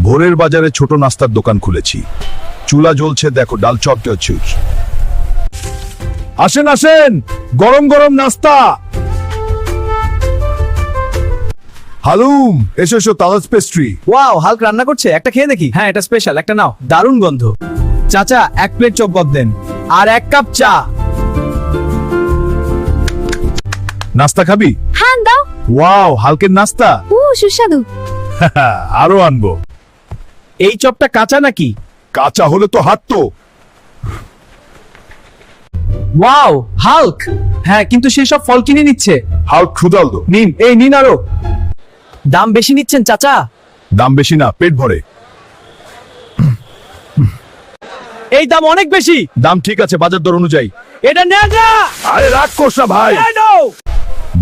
ভোরের বাজারে ছোট নাস্তার দোকান খুলেছি। চুলা জ্বলছে, দেখো ডাল চপটা হচ্ছে। আসেন আসেন, গরম গরম নাস্তা। হালুম, এসো এসো, তালাস পেস্ট্রি। ওয়াও, হাল্ক রান্না করছে, একটা খেয়ে দেখি। হ্যাঁ, এটা স্পেশাল, একটা নাও। দারুণ গন্ধ। চাচা, এক প্লেট চপ দেন আর এক কাপ চা। নাস্তা খাবি? হ্যাঁ দাও। ওয়াও, হালকের নাস্তা। সুস্বাদু। আরো আনবো। এই চপটা কাঁচা নাকি? কাঁচা হলে তো হাত তো। Wow, Hulk. হ্যাঁ, কিন্তু সে সব ফল কিনে নিচ্ছে। হাল্ক ক্ষুধার্ত। নিন, এই নিন আরো। দাম বেশি নিচ্ছেন চাচা। দাম বেশি না, পেট ভরে। এই দাম অনেক বেশি। দাম ঠিক আছে বাজার দর অনুযায়ী। এটা নেন না। আরে রাগ করছ না ভাই। এই নাও।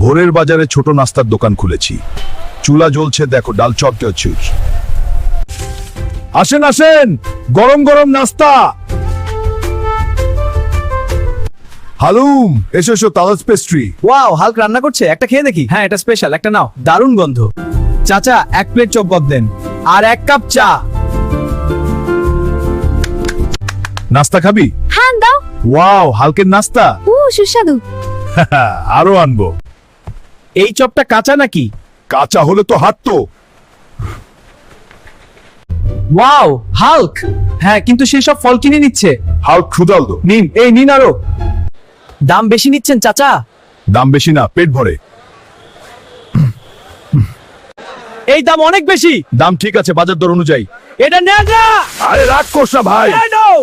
ভোরের বাজারে ছোট নাস্তার দোকান খুলেছি। চুলা জ্বলছে, দেখো ডাল চপটা হচ্ছে। আসেন আসেন, গরম গরম নাস্তা। হালুম, এসো এসো, তালাস পেস্ট্রি। ওয়াও, হাল্ক রান্না করছে, একটা খেয়ে দেখি। হ্যাঁ, এটা স্পেশাল, একটা নাও। দারুণ গন্ধ। চাচা, এক প্লেট চপ দেন আর এক কাপ চা। নাস্তা খাবি? হ্যাঁ দাও। ওয়াও, হালকের নাস্তা। সুস্বাদু। আরো আনবো। এই চপটা কাঁচা নাকি? কাঁচা হলে তো হাত তো। Wow, Hulk. হ্যাঁ, কিন্তু সে সব ফল কিনে নিচ্ছে। হাল্ক ক্ষুধার্ত। নিন, এই নিন আরো। দাম বেশি নিচ্ছেন চাচা। দাম বেশি না, পেট ভরে। এই দাম অনেক বেশি। দাম ঠিক আছে বাজার দর অনুযায়ী। এটা নেন না। আরে রাগ করছ না ভাই। এই নাও।